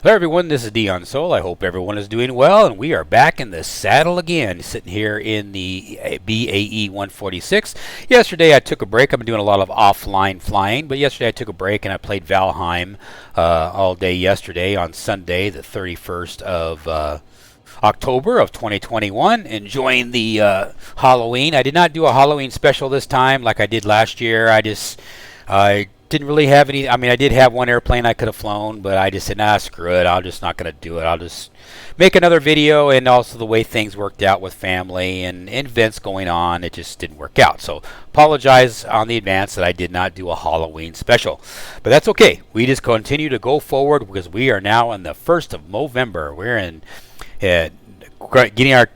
Hello everyone, this is Dion Sol. I hope everyone is doing well, and we are back in the saddle again, sitting here in the BAe146. Yesterday I took a break. I've been doing a lot of offline flying, but yesterday I took a break and I played Valheim all day yesterday on Sunday, the 31st of October of 2021, enjoying the Halloween. I did not do a Halloween special this time like I did last year. I didn't really have any. I mean, I did have one airplane I could have flown, but I just said, nah, screw it. I'm just not going to do it. I'll just make another video. And also the way things worked out with family and events going on, it just didn't work out. So apologize on the advance that I did not do a Halloween special. But that's okay. We just continue to go forward because we are now in the 1st of November. We're in getting our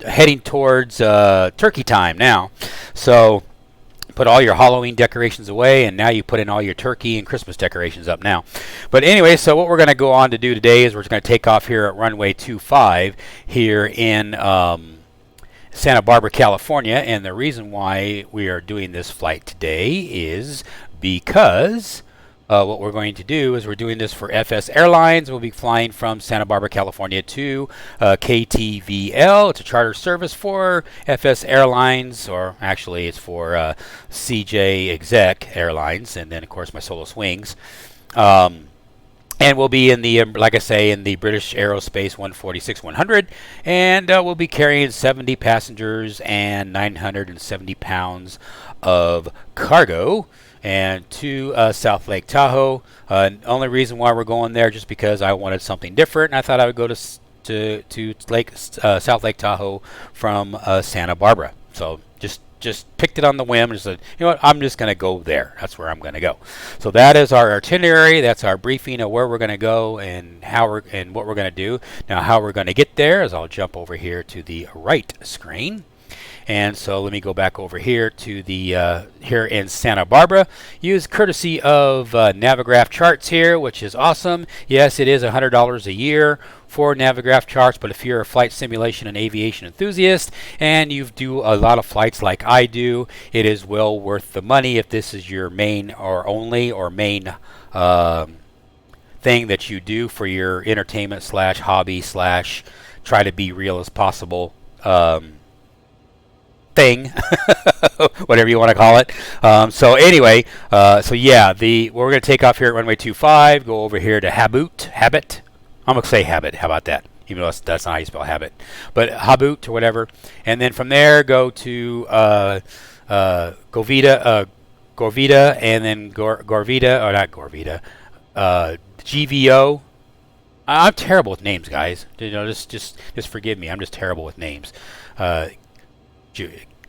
heading towards turkey time now. So put all your Halloween decorations away, and now you put in all your turkey and Christmas decorations up now. But anyway, so what we're going to go on to do today is we're just going to take off here at runway 25 here in Santa Barbara, California. And the reason why we are doing this flight today is because what we're going to do is we're doing this for FS Airlines. We'll be flying from Santa Barbara, California to KTVL. It's a charter service for FS Airlines, or actually it's for CJ Exec Airlines, and then of course my solo swings. And we'll be in the, like I say, in the British Aerospace 146-100, and we'll be carrying 70 passengers and 970 pounds of cargo, and to South Lake Tahoe. Only reason why we're going there just because I wanted something different, and I thought I would go to South Lake Tahoe from Santa Barbara. So just picked it on the whim and said, you know what, I'm just going to go there. That's where I'm going to go. So that is our itinerary. That's our briefing of where we're going to go and what we're going to do. Now, how we're going to get there is I'll jump over here to the right screen. And so let me go back over here to the here in Santa Barbara. Use courtesy of Navigraph charts here, which is awesome. Yes, it is $100 a year for Navigraph charts, but if you're a flight simulation and aviation enthusiast and you do a lot of flights like I do, it is well worth the money if this is your main or only or main thing that you do for your entertainment slash hobby slash try to be real as possible thing, whatever you want to call it. So anyway, so yeah, we're going to take off here at runway 25, go over here to Habit. I'm going to say Habit. How about that? Even though that's not how you spell habit. But Habut or whatever. And then from there, go to Gorvita, and then Gorvita, or not Gorvita, GVO. I'm terrible with names, guys. You know, just forgive me. I'm just terrible with names.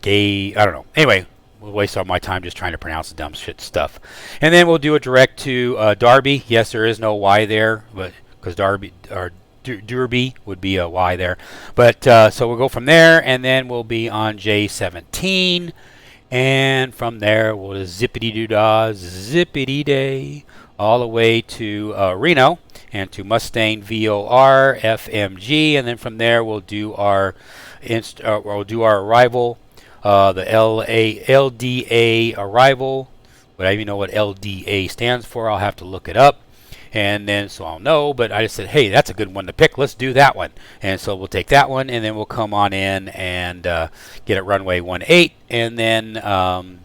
Gay, I don't know. Anyway, we'll waste all my time just trying to pronounce the dumb shit stuff. And then we'll do a direct to Derby. Yes, there is no Y there, but because Derby or Derby would be a Y there. But so we'll go from there, and then we'll be on J17, and from there we'll just zippity-doo-dah, zippity-day, all the way to Reno and to Mustang VOR FMG, and then from there we'll do our arrival, the LDA arrival. But I even know what LDA stands for. I'll have to look it up, and then so I'll know. But I just said, hey, that's a good one to pick. Let's do that one. And so we'll take that one, and then we'll come on in and get at runway 18, and then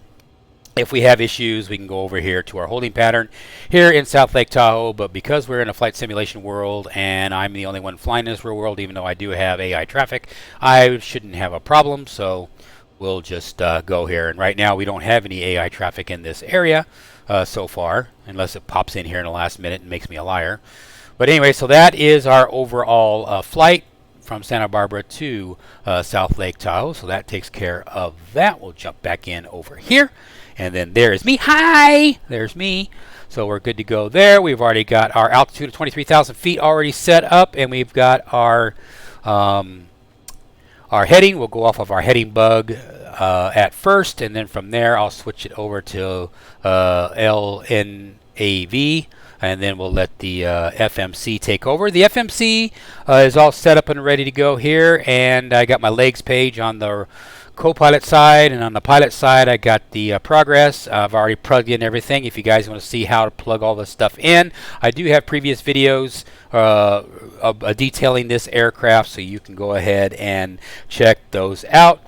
if we have issues, we can go over here to our holding pattern here in South Lake Tahoe. But because we're in a flight simulation world and I'm the only one flying in this real world, even though I do have AI traffic, I shouldn't have a problem. So we'll just go here. And right now we don't have any AI traffic in this area so far, unless it pops in here in the last minute and makes me a liar. But anyway, so that is our overall flight from Santa Barbara to South Lake Tahoe. So that takes care of that. We'll jump back in over here. And then there's me. Hi! There's me. So we're good to go there. We've already got our altitude of 23,000 feet already set up, and we've got our heading. We'll go off of our heading bug at first, and then from there I'll switch it over to LNAV and then we'll let the FMC take over. The FMC is all set up and ready to go here, and I got my legs page on the co-pilot side, and on the pilot side I got the progress. I've already plugged in everything. If you guys want to see how to plug all this stuff in, I do have previous videos detailing this aircraft, so you can go ahead and check those out.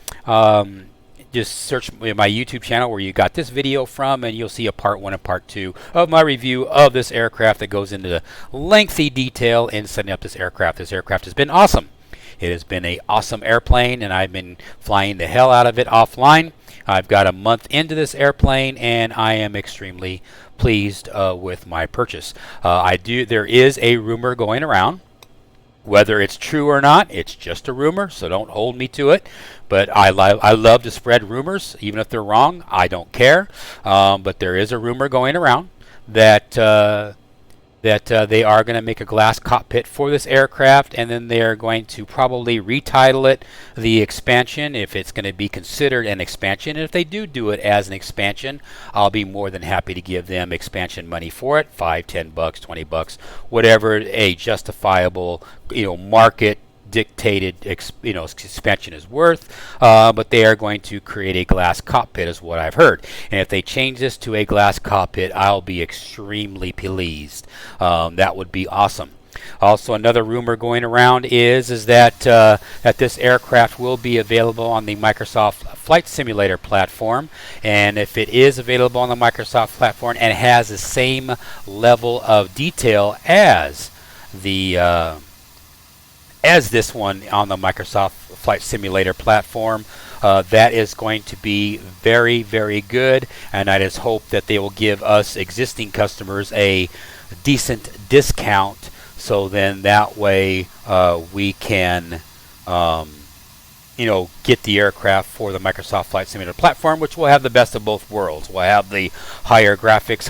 Just search my YouTube channel where you got this video from, and you'll see a part 1 and part 2 of my review of this aircraft that goes into the lengthy detail in setting up this aircraft. This aircraft has been awesome. It has been an awesome airplane, and I've been flying the hell out of it offline. I've got a month into this airplane, and I am extremely pleased with my purchase. There is a rumor going around. Whether it's true or not, it's just a rumor, so don't hold me to it. But I love to spread rumors, even if they're wrong. I don't care. But there is a rumor going around that they are going to make a glass cockpit for this aircraft, and then they are going to probably retitle it the Expansion, if it's going to be considered an expansion. And if they do it as an expansion, I'll be more than happy to give them expansion money for it, $5, $10, $20, whatever a justifiable, market dictated expansion is worth, but they are going to create a glass cockpit is what I've heard. And if they change this to a glass cockpit, I'll be extremely pleased. That would be awesome. Also, another rumor going around is that this aircraft will be available on the Microsoft Flight Simulator platform, and if it is available on the Microsoft platform and has the same level of detail as this one on the Microsoft Flight Simulator platform, that is going to be very, very good, and I just hope that they will give us existing customers a decent discount, so then that way we can get the aircraft for the Microsoft Flight Simulator platform, which will have the best of both worlds. We'll have the higher graphics,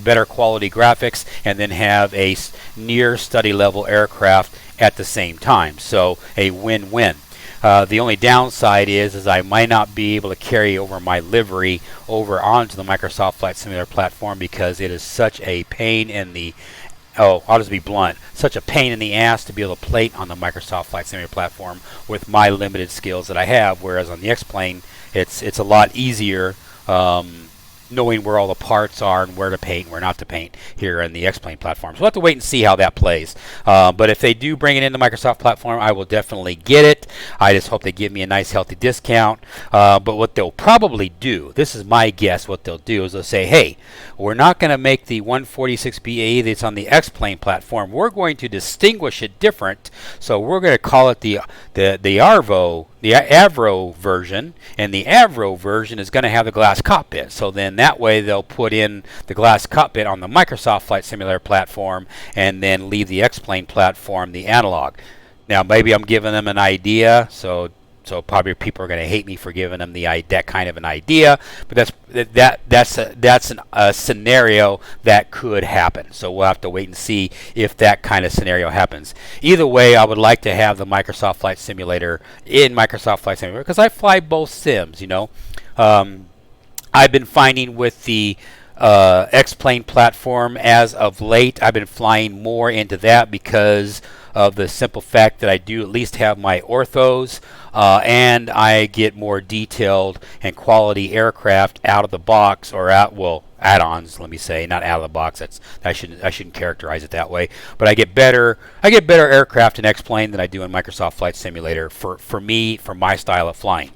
better quality graphics, and then have a near study level aircraft at the same time. So a win-win. The only downside is I might not be able to carry over my livery over onto the Microsoft Flight Simulator platform, because it is such a pain in the I'll just be blunt, such a pain in the ass to be able to plate on the Microsoft Flight Simulator platform with my limited skills that I have, whereas on the X-Plane it's a lot easier knowing where all the parts are and where to paint and where not to paint here in the X-Plane platform. So we'll have to wait and see how that plays. But if they do bring it into Microsoft platform, I will definitely get it. I just hope they give me a nice healthy discount. But what they'll probably do, this is my guess, what they'll do is they'll say, hey, we're not going to make the 146 BAe that's on the X-Plane platform. We're going to distinguish it different. So we're going to call it the Avro version, and the Avro version is going to have the glass cockpit. So then that way they'll put in the glass cockpit on the Microsoft Flight Simulator platform, and then leave the X-Plane platform the analog. Now maybe I'm giving them an idea, so probably people are going to hate me for giving them that kind of an idea, but that's a scenario that could happen. So we'll have to wait and see if that kind of scenario happens. Either way, I would like to have the Microsoft Flight Simulator in Microsoft Flight Simulator, because I fly both sims. I've been finding with the X-Plane platform as of late, I've been flying more into that because of the simple fact that I do at least have my orthos, and I get more detailed and quality aircraft out of the box, or add-ons, let me say, not out of the box. I shouldn't characterize it that way. But I get better aircraft in X-Plane than I do in Microsoft Flight Simulator for me, for my style of flying.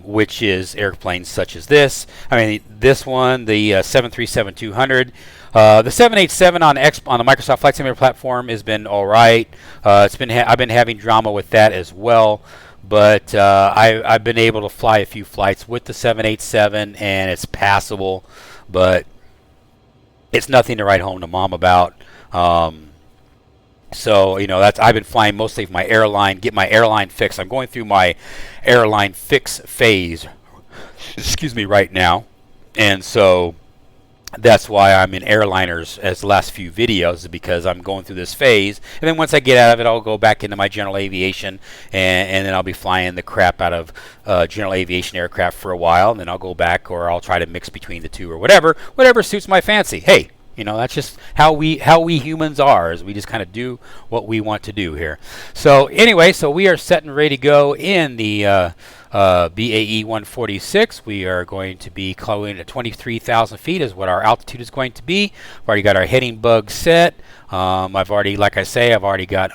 Which is airplanes such as this. I mean, this one, the 737-200. The 787 on the Microsoft Flight Simulator platform has been all right. I've been having drama with that as well, but I've been able to fly a few flights with the 787, and it's passable, but it's nothing to write home to mom about. So I've been flying mostly for my airline, get my airline fix. I'm going through my airline fix phase, right now, and so that's why I'm in airliners as the last few videos, because I'm going through this phase, and then once I get out of it, I'll go back into my general aviation, and then I'll be flying the crap out of general aviation aircraft for a while, and then I'll go back, or I'll try to mix between the two, or whatever suits my fancy. Hey, You know, that's just how we humans are. Is we just kind of do what we want to do here. So anyway, so we are set and ready to go in the BAe146. We are going to be going at 23,000 feet is what our altitude is going to be. We've already got our heading bug set. I've already, like I say, I've already got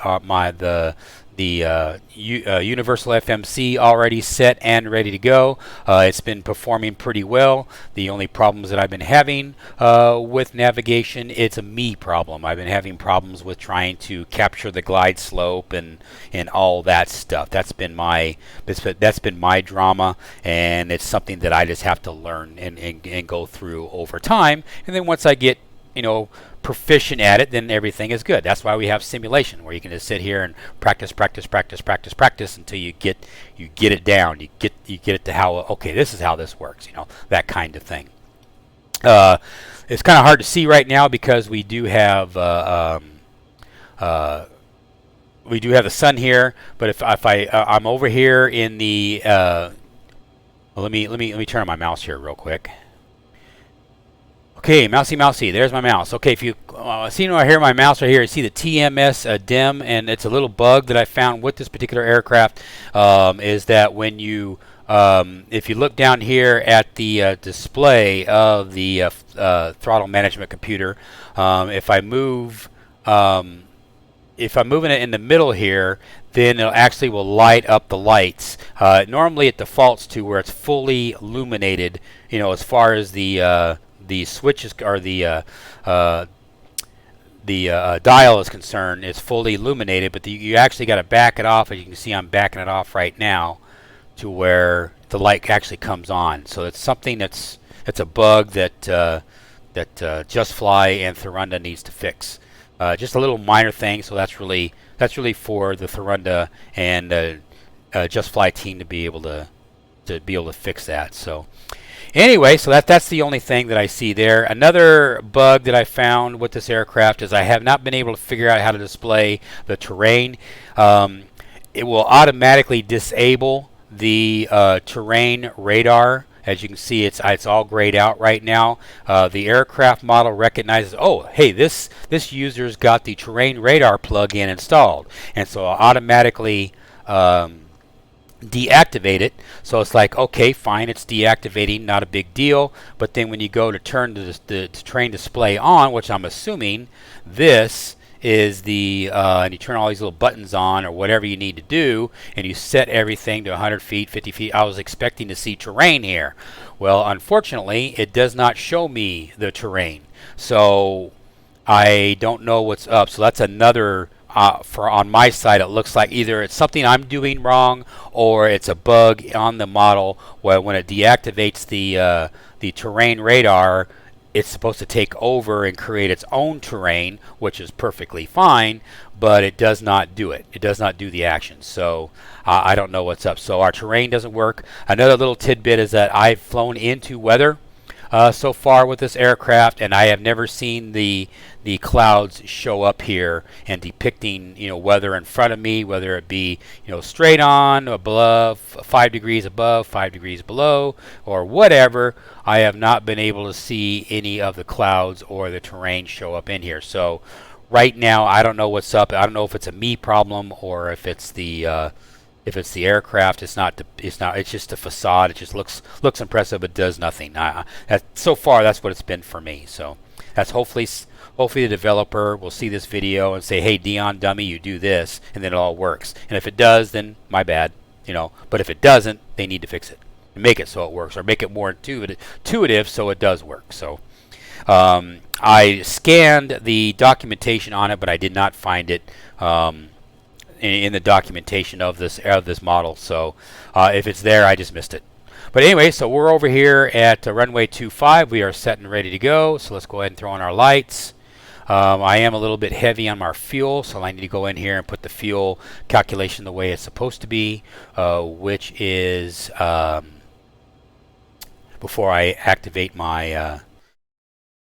the universal FMC already set and ready to go. It's been performing pretty well. The only problems that I've been having with navigation, it's a me problem. I've been having problems with trying to capture the glide slope and all that stuff. That's been my drama, and it's something that I just have to learn and go through over time. And then once I get, you know, proficient at it, then everything is good. That's why we have simulation, where you can just sit here and practice until you get it down. You get it to how, okay, this is how this works, you know, that kind of thing. It's kind of hard to see right now because we do have the sun here. But if I'm over here in the well, let me turn on my mouse here real quick. Okay, mousy, there's my mouse. Okay, if you see right here, my mouse right here, you see the TMS dim, and it's a little bug that I found with this particular aircraft, is that when you, if you look down here at the display of the throttle management computer, if I'm moving it in the middle here, then it actually will light up the lights. Normally it defaults to where it's fully illuminated, you know, as far as the switches or the dial is concerned. It's fully illuminated, but you actually got to back it off. As you can see, I'm backing it off right now to where the light actually comes on. So it's something it's a bug that Just Fly and Tharunda needs to fix. Just a little minor thing. So that's really for the Tharunda and Just Fly team to be able to fix that. So anyway, so that's the only thing that I see there. Another bug that I found with this aircraft is I have not been able to figure out how to display the terrain. It will automatically disable the terrain radar. As you can see, it's all grayed out right now. The aircraft model recognizes, oh, hey, this user's got the terrain radar plug-in installed, and so I'll automatically deactivate it. So it's like, okay, fine, it's deactivating, not a big deal. But then when you go to turn the terrain display on, which I'm assuming this is and you turn all these little buttons on or whatever you need to do, and you set everything to 100 feet, 50 feet. I was expecting to see terrain here. Well, unfortunately, it does not show me the terrain. So I don't know what's up. So that's another on my side, it looks like either it's something I'm doing wrong or it's a bug on the model where when it deactivates the terrain radar, it's supposed to take over and create its own terrain, which is perfectly fine, but it does not do it. It does not do the action. So I don't know what's up. So our terrain doesn't work. Another little tidbit is that I've flown into weather so far with this aircraft, and I have never seen the clouds show up here and depicting, you know, weather in front of me, whether it be, you know, straight on, above, 5 degrees above, 5 degrees below, or whatever. I have not been able to see any of the clouds or the terrain show up in here. So right now, I don't know what's up. I don't know if it's a me problem or if it's the aircraft. It's not. It's just a facade. It just looks impressive, but does nothing. So far, that's what it's been for me. So that's hopefully the developer will see this video and say, "Hey, Dion, dummy, you do this," and then it all works. And if it does, then my bad, you know. But if it doesn't, they need to fix it, make it so it works, or make it more intuitive so it does work. So I scanned the documentation on it, but I did not find it. In the documentation of this model, so if it's there, I just missed it. But anyway, so we're over here at runway 25. We are set and ready to go. So let's go ahead and throw on our lights. I am a little bit heavy on our fuel, so I need to go in here and put the fuel calculation the way it's supposed to be, which is before I activate my.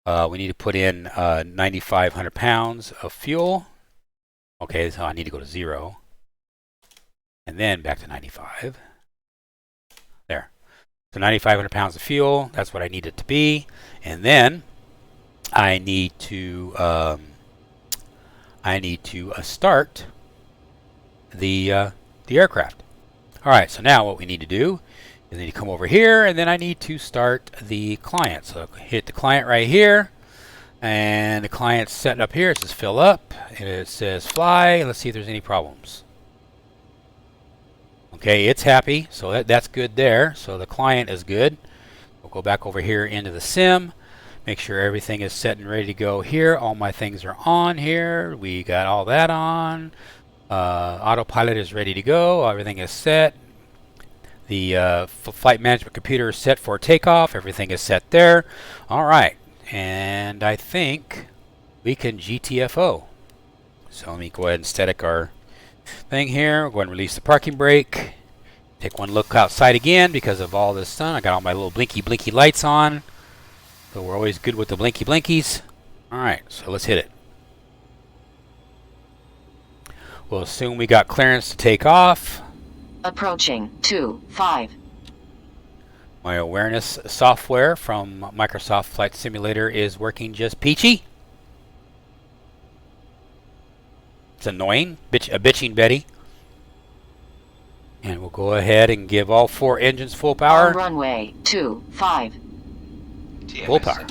We need to put in 9,500 pounds of fuel. Okay, so I need to go to 0. And then back to 95. There. So 9,500 pounds of fuel. That's what I need it to be. And then I need to start the aircraft. All right, so now what we need to do is I need to come over here, and then I need to start the client. So hit the client right here, and the client's set up here. It says fill up, and it says fly. Let's see if there's any problems. Okay, it's happy, so that's good there. So the client is good. We'll go back over here into the sim. Make sure everything is set and ready to go here. All my things are on here. We got all that on. Autopilot is ready to go. Everything is set. The flight management computer is set for takeoff. Everything is set there. All right. And I think we can GTFO. So let me go ahead and static our thing here. We'll go ahead and release the parking brake. Take one look outside again because of all this sun. I got all my little blinky lights on. So we're always good with the blinkies. All right, so let's hit it. We'll assume we got clearance to take off. Approaching 2-5. My awareness software from Microsoft Flight Simulator is working just peachy. It's annoying, a bitching Betty. And we'll go ahead and give all 4 engines full power. On runway 25. Full power.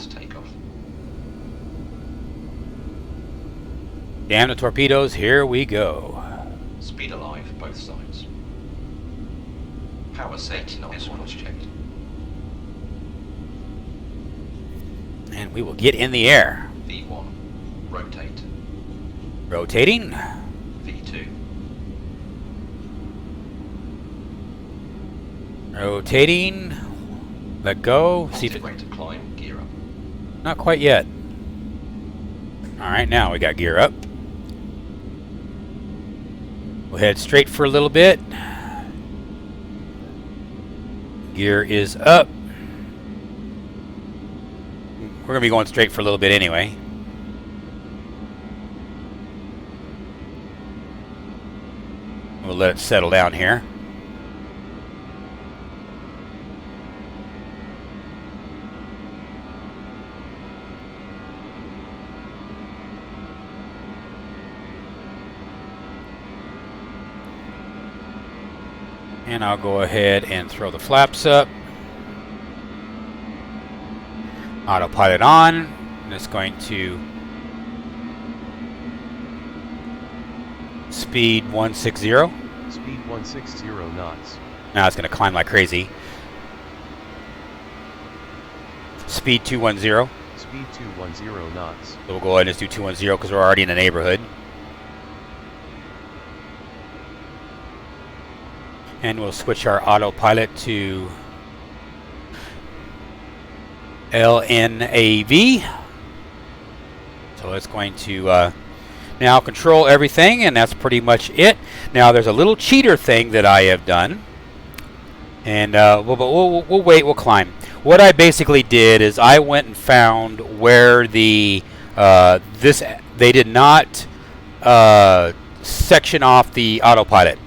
Damn the torpedoes, here we go. Speed alive, both sides. Power set, noise was checked. And we will get in the air. V1, rotate. Rotating. V2. Rotating. Let go. See if it... to climb, gear up. Not quite yet. Alright, now we got gear up. We'll head straight for a little bit. Gear is up. We're going to be going straight for a little bit anyway. We'll let it settle down here. And I'll go ahead and throw the flaps up. Autopilot on. And it's going to speed 160. Speed 160 knots. Now it's going to climb like crazy. Speed 210. Speed 210 knots. So we'll go ahead and just do 210 because we're already in the neighborhood. And we'll switch our autopilot to LNAV. So it's going to now control everything, and that's pretty much it. Now there's a little cheater thing that I have done, and we'll wait. We'll climb. What I basically did is I went and found where the they did not section off the autopilot.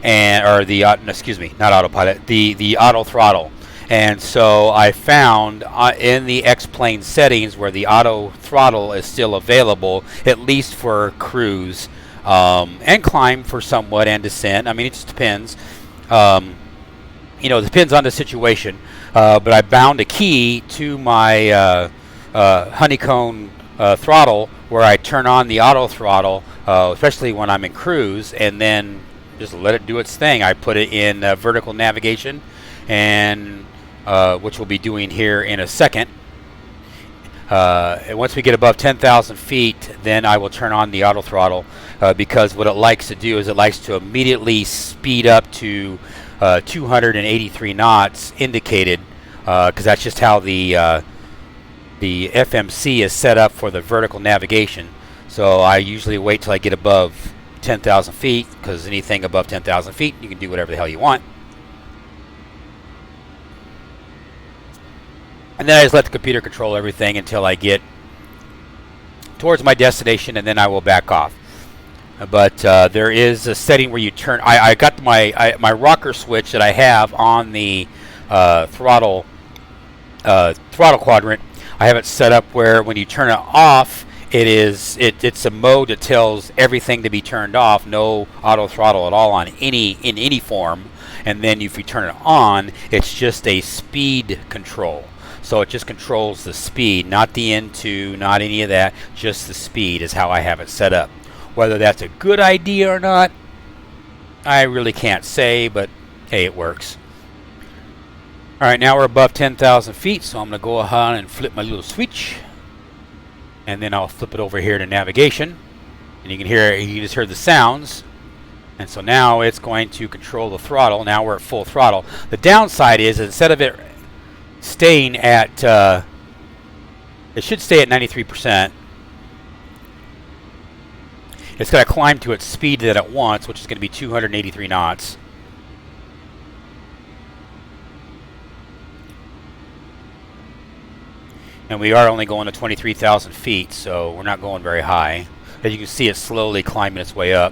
Or the excuse me, not autopilot, the auto throttle. And so I found in the X-plane settings where the auto throttle is still available, at least for cruise and climb for somewhat and descent. I mean, it just depends. You know, it depends on the situation. But I bound a key to my honeycomb throttle where I turn on the auto throttle, especially when I'm in cruise, and then just let it do its thing. I put it in vertical navigation, and which we'll be doing here in a second. And once we get above 10,000 feet, then I will turn on the auto throttle because what it likes to do is it likes to immediately speed up to 283 knots indicated, because that's just how the FMC is set up for the vertical navigation. So I usually wait till I get above 10,000 feet, because anything above 10,000 feet you can do whatever the hell you want. And then I just let the computer control everything until I get towards my destination, and then I will back off. But there is a setting where you turn. I got my rocker switch that I have on the throttle quadrant. I have it set up where when you turn it off, it's a mode that tells everything to be turned off, no auto throttle at all in any form. And then if you turn it on, it's just a speed control. So it just controls the speed, not the N2, not any of that, just the speed is how I have it set up. Whether that's a good idea or not, I really can't say, but hey, it works. Alright, now we're above 10,000 feet, so I'm going to go ahead and flip my little switch. And then I'll flip it over here to navigation. And you can just hear the sounds. And so now it's going to control the throttle. Now we're at full throttle. The downside is instead of it staying at, it should stay at 93%. It's going to climb to its speed that it wants, which is going to be 283 knots. And we are only going to 23,000 feet, so we're not going very high. As you can see, it's slowly climbing its way up.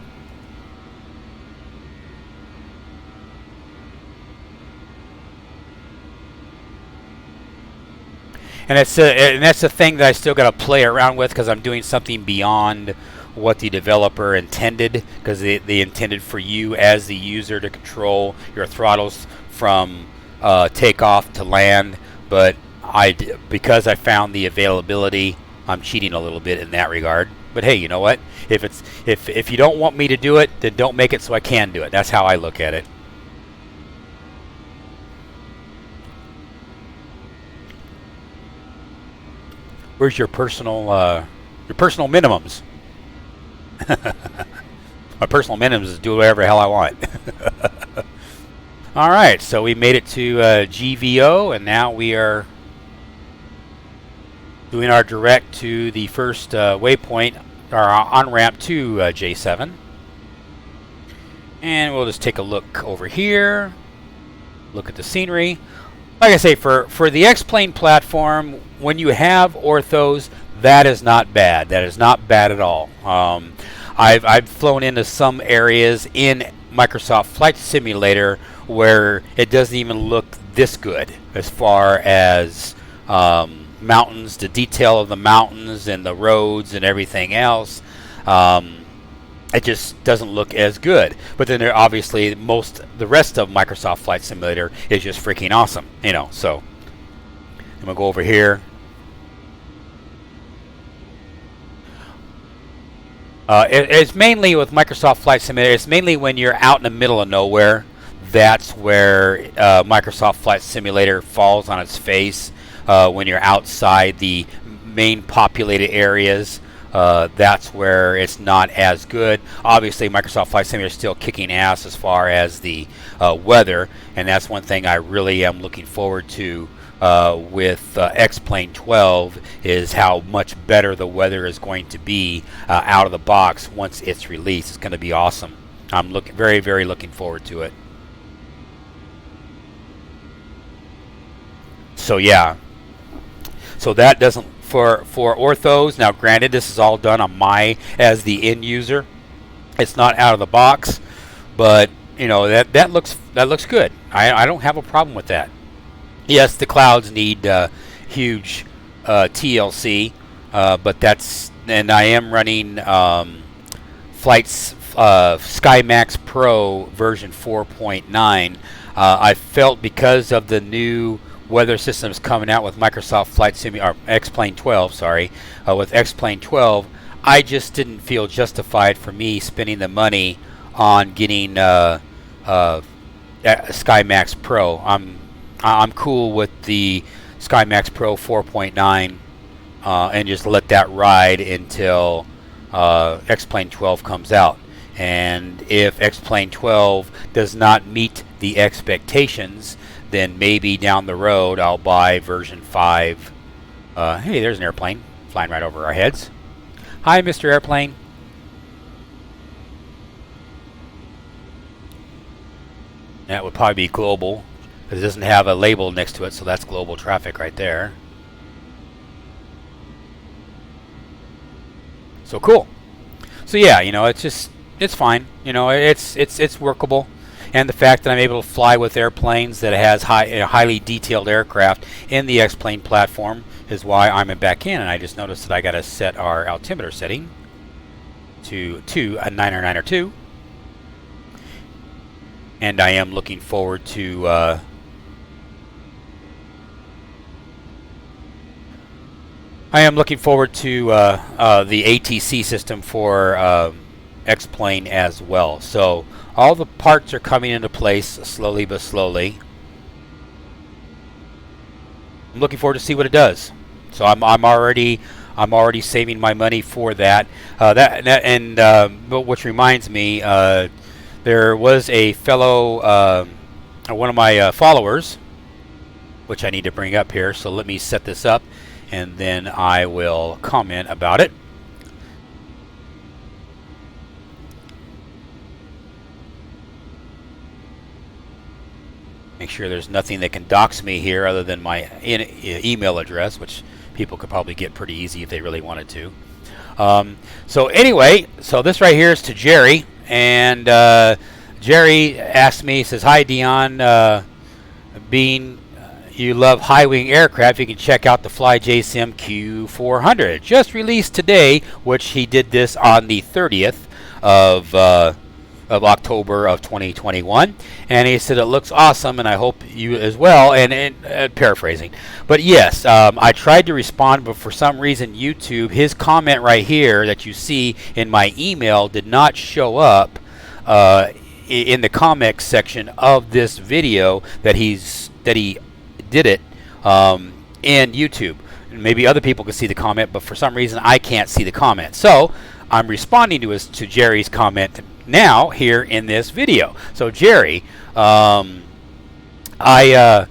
And that's the thing that I still got to play around with, because I'm doing something beyond what the developer intended, because they intended for you as the user to control your throttles from takeoff to land, but because I found the availability, I'm cheating a little bit in that regard. But hey, you know what? If you don't want me to do it, then don't make it so I can do it. That's how I look at it. Where's your personal minimums? My personal minimums is do whatever the hell I want. All right, so we made it to GVO, and now we are doing our direct to the first waypoint, our on-ramp to J7. And we'll just take a look over here, look at the scenery. Like I say, for the X-Plane platform, when you have orthos, that is not bad. That is not bad at all. I've flown into some areas in Microsoft Flight Simulator where it doesn't even look this good as far as mountains, the detail of the mountains and the roads and everything else. It just doesn't look as good. But then there obviously the rest of Microsoft Flight Simulator is just freaking awesome, you know. So I'm gonna go over here. It's mainly with Microsoft Flight Simulator. It's mainly when you're out in the middle of nowhere. That's where Microsoft Flight Simulator falls on its face. When you're outside the main populated areas, that's where it's not as good. Obviously, Microsoft Flight Simulator is still kicking ass as far as the weather, and that's one thing I really am looking forward to with X-Plane 12 is how much better the weather is going to be out of the box once it's released. It's going to be awesome. I'm very, very looking forward to it. So yeah, so that doesn't for orthos. Now, granted, this is all done on as the end user. It's not out of the box, but you know that looks good. I don't have a problem with that. Yes, the clouds need huge TLC, but and I am running Flight's SkyMax Pro version 4.9. I felt because of the new weather systems coming out with Microsoft Flight Simulator, or X-Plane 12, sorry, with X-Plane 12, I just didn't feel justified for me spending the money on getting SkyMax Pro. I'm cool with the SkyMax Pro 4.9 and just let that ride until X-Plane 12 comes out. And if X-Plane 12 does not meet the expectations, then maybe down the road I'll buy version 5. Hey, there's an airplane flying right over our heads. Hi, Mr. Airplane. That would probably be global. It doesn't have a label next to it, so that's global traffic right there. So cool. So yeah, you know, it's fine. You know, it's workable. And the fact that I'm able to fly with airplanes that has highly detailed aircraft in the X-Plane platform is why I'm back in, and I just noticed that I got to set our altimeter setting to a 902, and I am looking forward to the ATC system for X-Plane as well. So all the parts are coming into place slowly but slowly. I'm looking forward to see what it does. So I'm already saving my money for that. But which reminds me, there was a fellow, one of my followers, which I need to bring up here. So let me set this up, and then I will comment about it. Make sure there's nothing that can dox me here other than my email address, which people could probably get pretty easy if they really wanted to. So anyway, so this right here is to Jerry, and Jerry asked me, he says, "Hi Dion, being you love high-wing aircraft, you can check out the FlyJSim Q400, just released today," which he did this on the 30th of October of 2021, and he said it looks awesome, and I hope you as well. And paraphrasing, but yes, I tried to respond, but for some reason YouTube, his comment right here that you see in my email did not show up in the comments section of this video that he did it in YouTube. Maybe other people can see the comment, but for some reason I can't see the comment. So I'm responding to Jerry's comment now here in this video. So Jerry, yes, I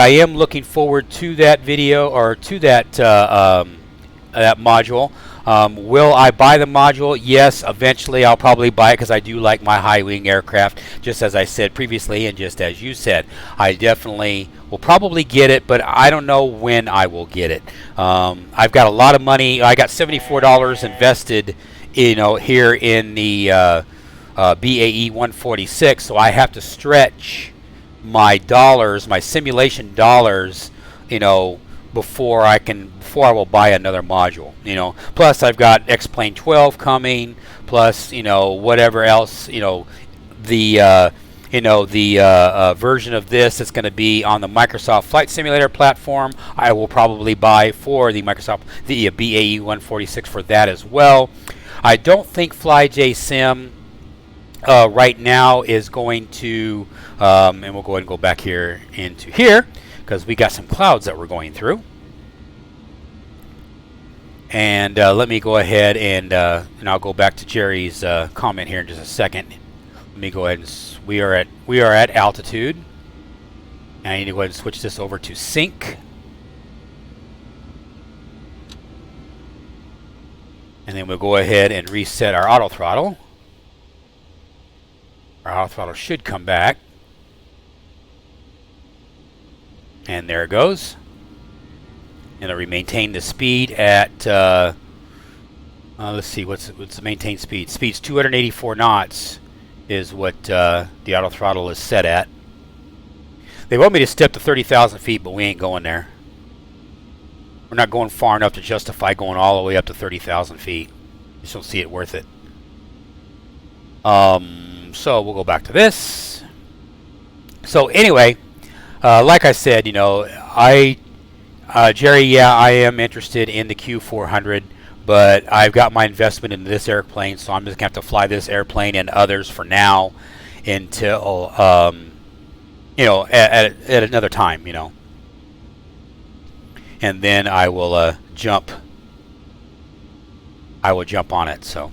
am looking forward to that video, or to that that module. Will I buy the module? Yes, eventually I'll probably buy it, because I do like my high-wing aircraft, just as I said previously, and just as you said. I definitely will probably get it, but I don't know when I will get it. I've got a lot of money. I got $74 invested, here in the BAe146, so I have to stretch my dollars, my simulation dollars, before I will buy another module. Plus I've got X-Plane 12 coming, plus whatever else, the version of this that's going to be on the Microsoft Flight Simulator platform. I will probably buy for the BAe146 for that as well. I don't think FlyJSim right now is going to, and we'll go ahead and go back here into here, because we got some clouds that we're going through. And let me go ahead and I'll go back to Jerry's comment here in just a second. Let me go ahead and we are at altitude, and I need to go ahead and switch this over to sync. And then we'll go ahead and reset our auto throttle. Our auto throttle should come back. And there it goes. And we maintain the speed at, let's see, what's the maintained speed? Speed's 284 knots is what the auto throttle is set at. They want me to step to 30,000 feet, but we ain't going there. We're not going far enough to justify going all the way up to 30,000 feet. Just don't see it worth it. So we'll go back to this. So anyway, like I said, Jerry, yeah, I am interested in the Q400, but I've got my investment in this airplane, so I'm just going to have to fly this airplane and others for now until, at another time, And then I will jump on it. So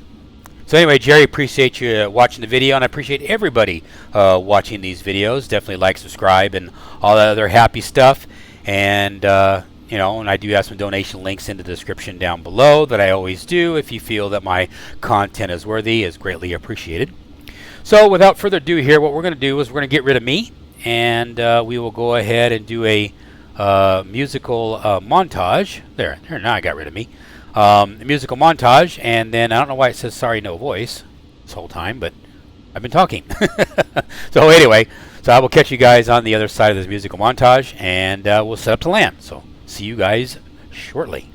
anyway, Jerry, appreciate you watching the video, and I appreciate everybody watching these videos. Definitely like, subscribe, and all that other happy stuff. And and I do have some donation links in the description down below that I always do. If you feel that my content is worthy, is greatly appreciated. So without further ado here, what we're going to do is we're going to get rid of me, and we will go ahead and do a musical montage. There, now I got rid of me. A musical montage, and then I don't know why it says sorry, no voice this whole time, but I've been talking. So anyway, so I will catch you guys on the other side of this musical montage, and we'll set up to land. So see you guys shortly.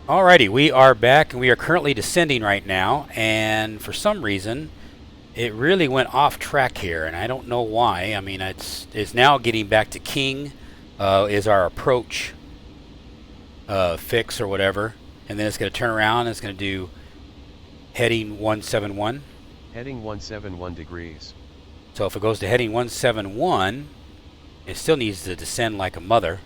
Alrighty, we are back and we are currently descending right now, and for some reason it really went off track here, and I don't know why. I mean, it's now getting back to King is our approach fix or whatever, and then it's going to turn around and it's going to do heading 171. Heading 171 degrees. So if it goes to heading 171, it still needs to descend like a mother.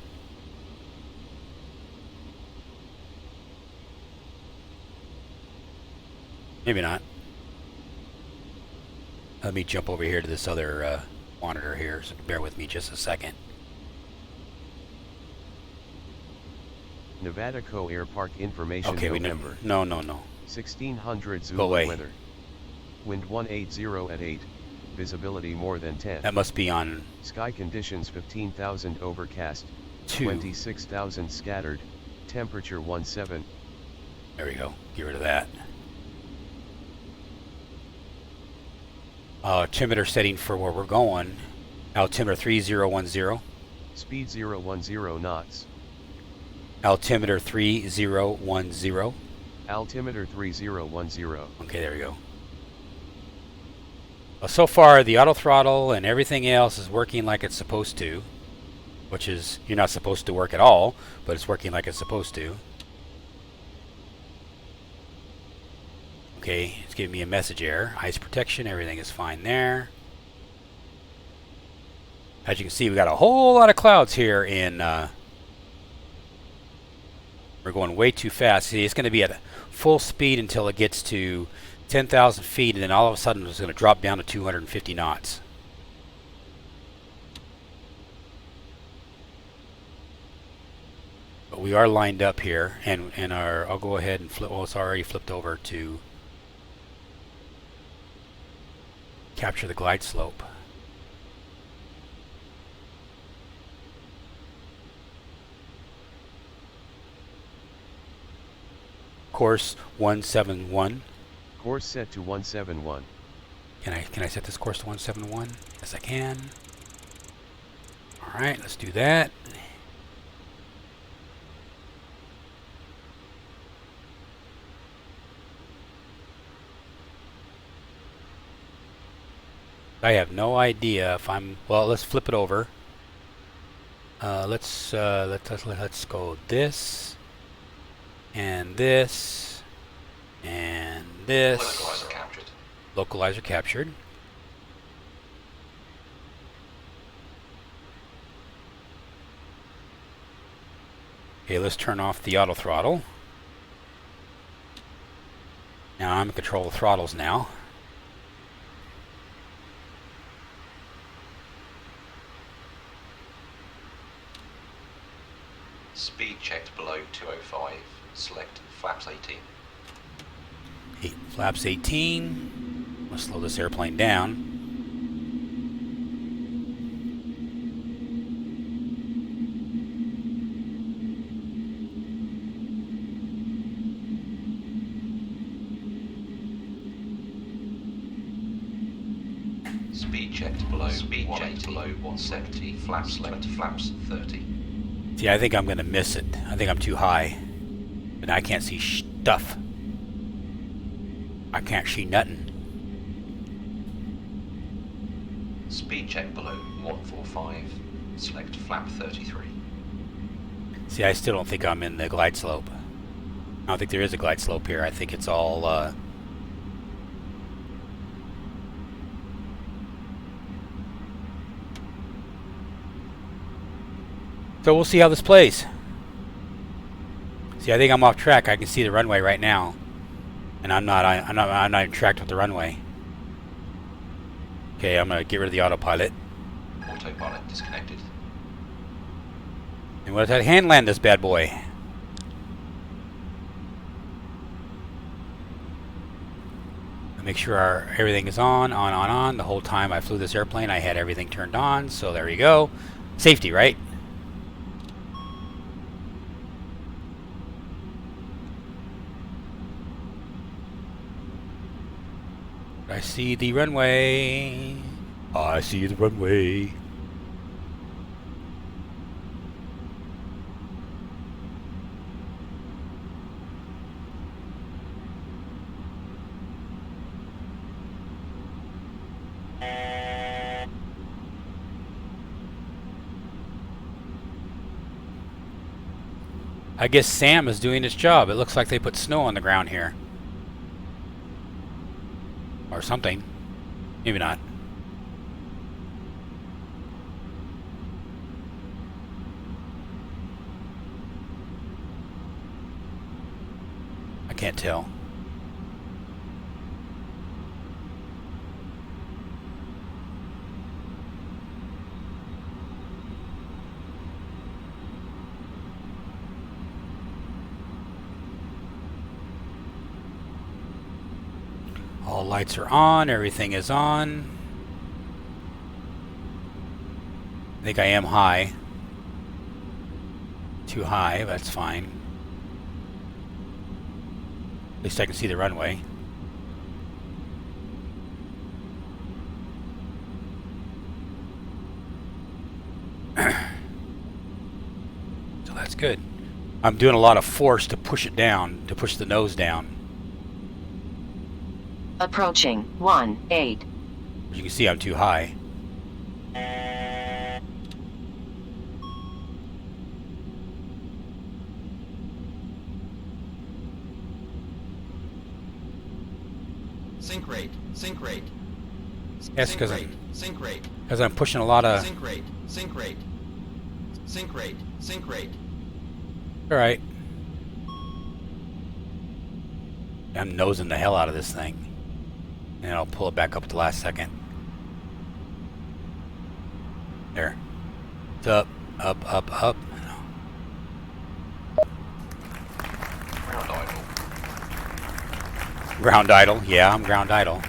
Maybe not. Let me jump over here to this other monitor here, so bear with me just a second. Nevada Co Air Park information. Okay, November. No. 1600 Go away. Zulu weather. Wind 180 at 8. Visibility more than 10. That must be on Sky conditions 15,000 overcast. 2. 26,000 scattered. Temperature 17. There we go. Get rid of that. Altimeter setting for where we're going. Altimeter 3010. Speed 010 knots. Altimeter 3010. Altimeter 3010. Okay, there we go. Well, so far the auto throttle and everything else is working like it's supposed to, which is, you're not supposed to work at all, but it's working like it's supposed to. Okay, it's giving me a message error. Ice protection, everything is fine there. As you can see, we got a whole lot of clouds here in... we're going way too fast. See, it's going to be at full speed until it gets to 10,000 feet, and then all of a sudden it's going to drop down to 250 knots. But we are lined up here, and I'll go ahead and flip. Oh, it's already flipped over to capture the glide slope. Course 171. Course set to 171. Can I set this course to 171? Yes, I can. All right, let's do that. I have no idea if I'm... Well, let's flip it over. Let's go this and this and this. Localizer captured. Localizer captured. Okay, let's turn off the auto throttle. Now I'm in control of throttles now. Speed checked below 205. Select flaps 18. Flaps 18. Let's slow this airplane down. Speed checked below 170. Flaps left. Flaps 30. See, I think I'm going to miss it. I think I'm too high. But I can't see stuff. I can't see nothing. Speed check below 145. Select flap 33. See, I still don't think I'm in the glide slope. I don't think there is a glide slope here. I think it's all... So we'll see how this plays. See, I think I'm off track. I can see the runway right now, and I'm not in track with the runway. Okay, I'm gonna get rid of the autopilot. Autopilot disconnected. And what does that hand land this bad boy? Make sure everything is on. The whole time I flew this airplane, I had everything turned on. So there you go. Safety, right? I see the runway. I see the runway. I guess Sam is doing his job. It looks like they put snow on the ground here. Or something. Maybe not. I can't tell. All lights are on, everything is on. I think I am high. Too high, but that's fine. At least I can see the runway. So that's good. I'm doing a lot of force to push it down, to push the nose down. Approaching 1-8. As you can see, I'm too high. Sync rate, sync rate. Yes, because Sync rate. I'm pushing a lot of. Sync rate. Sync rate. Sync rate. Sync rate. All right. I'm nosing the hell out of this thing, and I'll pull it back up at the last second. There. It's up, up, up, up. Ground idle. Ground idle. Yeah, I'm ground idle.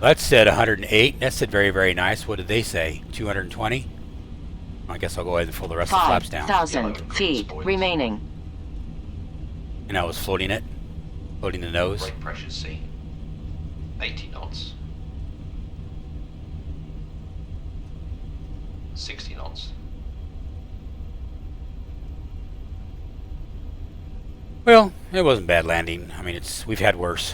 That said 108. That said very, very nice. What did they say? 220? I guess I'll go ahead and pull the rest of the flaps down. 5,000 feet remaining. And I was floating it. Floating the nose. Brake pressure C. 80 knots. 60 knots. Well, it wasn't bad landing. I mean, we've had worse.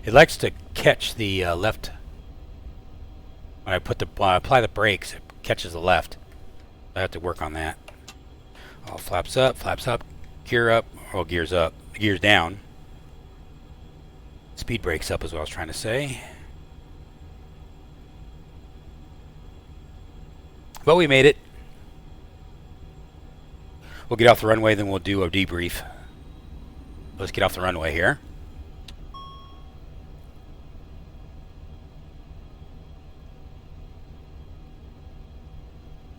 It likes to catch the left. When I apply the brakes, it catches the left. I have to work on that. Oh, flaps up, gear up, or gears up, gears down. Speed brakes up is what I was trying to say. But we made it. We'll get off the runway, then we'll do a debrief. Let's get off the runway here.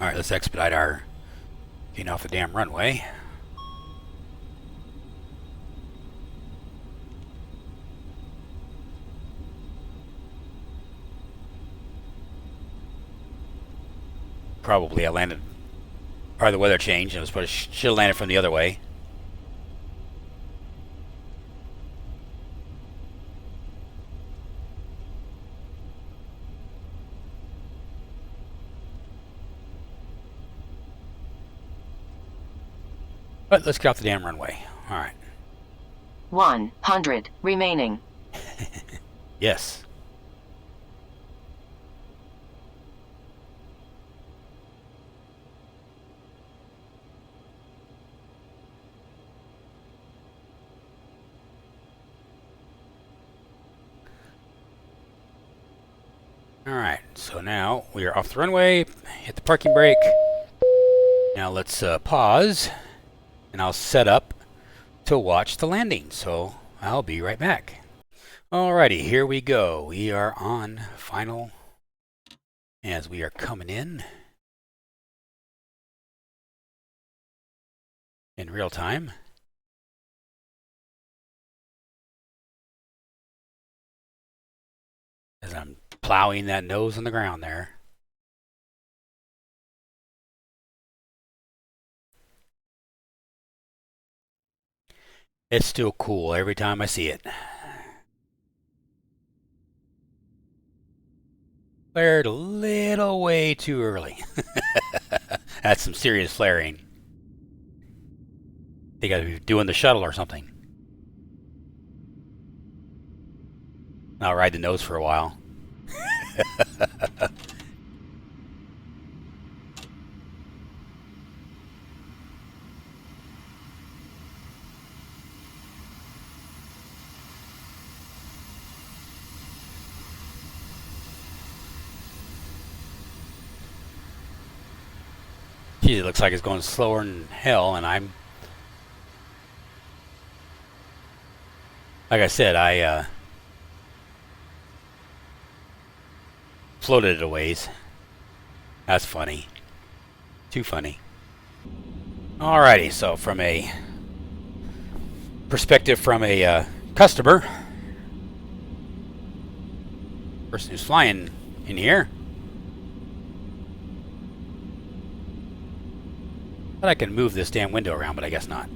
Alright, let's expedite our getting off the damn runway. Probably I landed, or the weather changed, and it was probably should have landed from the other way. But let's get off the damn runway. All right. 100 remaining. Yes. All right, so now we are off the runway, hit the parking brake. Now let's pause, and I'll set up to watch the landing. So I'll be right back. Alrighty, here we go. We are on final as we are coming in real time. As I'm plowing that nose on the ground there. It's still cool every time I see it. Flared a little way too early. That's some serious flaring. They gotta be doing the shuttle or something. I'll ride the nose for a while. Geez, it looks like it's going slower than hell, and I'm... Like I said, I floated it a ways. That's funny. Too funny. Alrighty, so from a perspective from a customer, person who's flying in here, thought I could move this damn window around, but I guess not.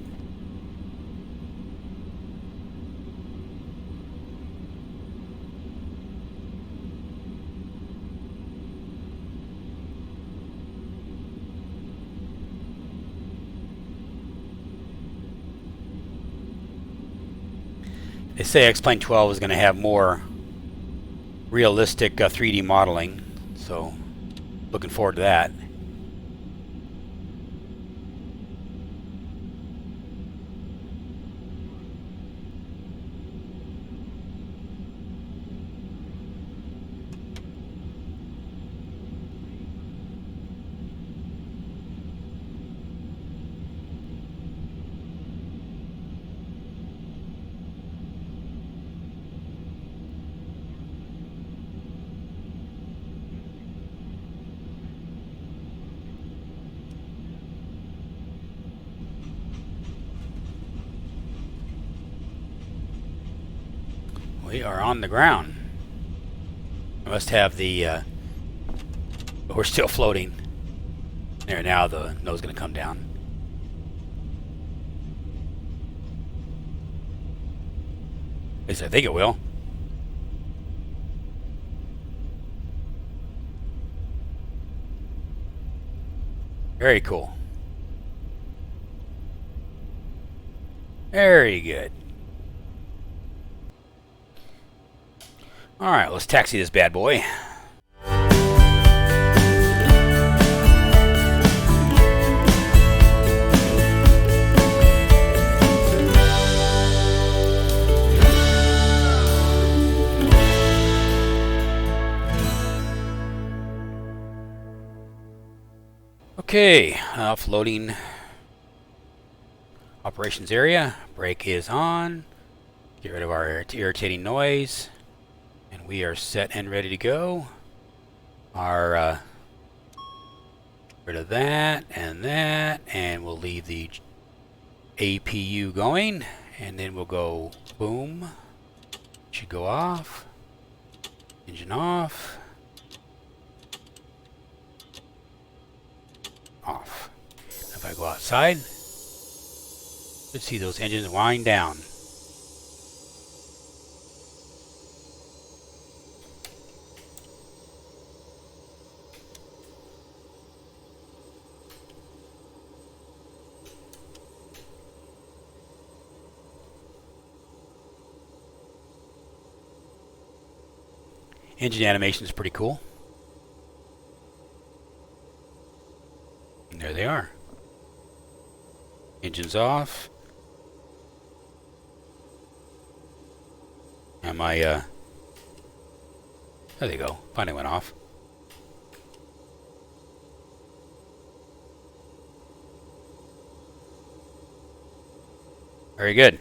They say X-Plane 12 is going to have more realistic 3D modeling, so looking forward to that. We are on the ground. I must have the, but we're still floating. There, now the nose is going to come down. At least I think it will. Very cool. Very good. Alright, let's taxi this bad boy. Okay, offloading operations area. Brake is on. Get rid of our irritating noise. And we are set and ready to go. Our rid of that, and we'll leave the APU going, and then we'll go boom. Should go off. Engine off. Off. If I go outside, let's see those engines wind down. Engine animation is pretty cool. And there they are. Engine's off. And my, there they go. Finally went off. Very good.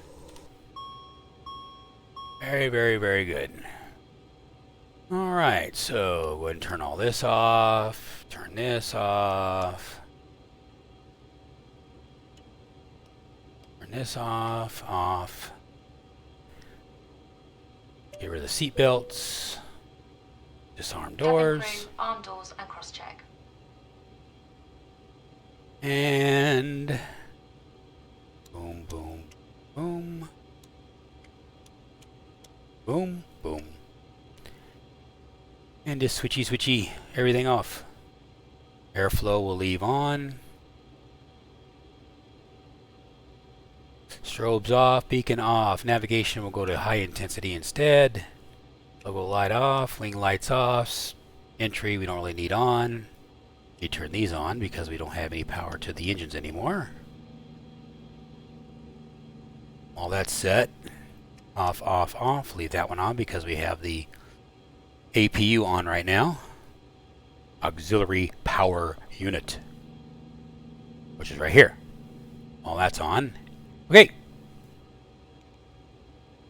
Very, very, very good. Alright, so go ahead and turn all this off. Turn this off. Turn this off. Off. Get rid of the seat belts. Disarm doors. Cabin crew, arm doors and cross-check. And boom, boom, boom. Boom, boom. And just switchy everything off. Airflow will leave on. Strobes off, beacon off. Navigation will go to high intensity instead. Logo light off, wing lights off. Entry we don't really need on. You turn these on because we don't have any power to the engines anymore. All that's set. Off, off, off. Leave that one on because we have the APU on right now. Auxiliary Power Unit, which is right here. All that's on. Okay.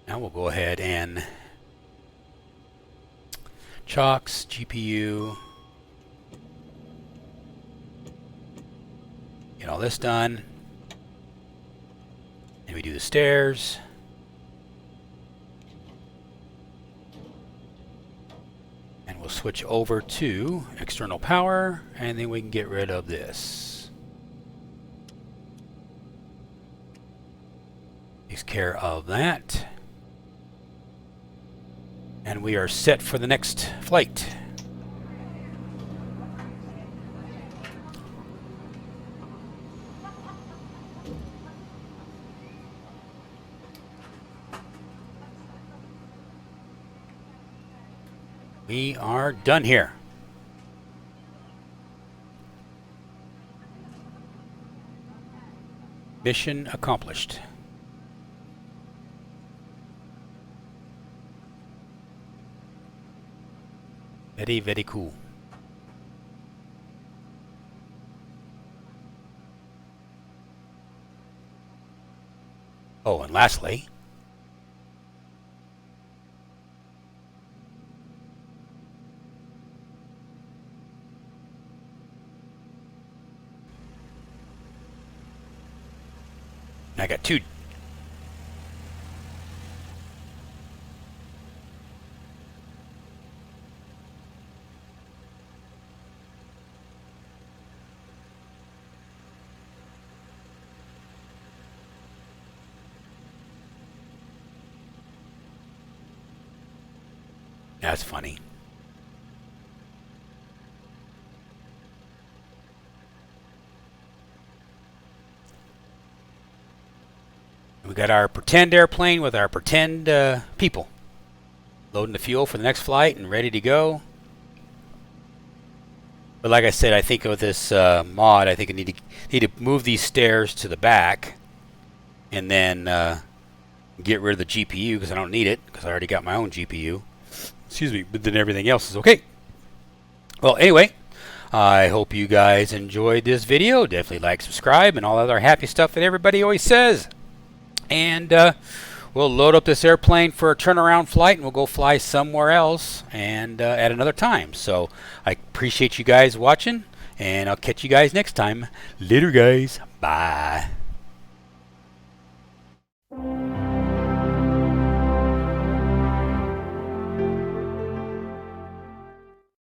Now we'll go ahead and chocks, GPU. Get all this done. And we do the stairs. And we'll switch over to external power, and then we can get rid of this. Takes care of that. And we are set for the next flight. We are done here. Mission accomplished. Very, very cool. Oh, and lastly, I got two. That's funny. We got our pretend airplane with our pretend people. Loading the fuel for the next flight and ready to go. But like I said, I think with this mod, I think I need to move these stairs to the back, and then get rid of the GPU because I don't need it because I already got my own GPU. Excuse me, but then everything else is okay. Well, anyway, I hope you guys enjoyed this video. Definitely like, subscribe, and all other happy stuff that everybody always says. And we'll load up this airplane for a turnaround flight, and we'll go fly somewhere else and at another time. So I appreciate you guys watching, and I'll catch you guys next time. Later, guys. Bye.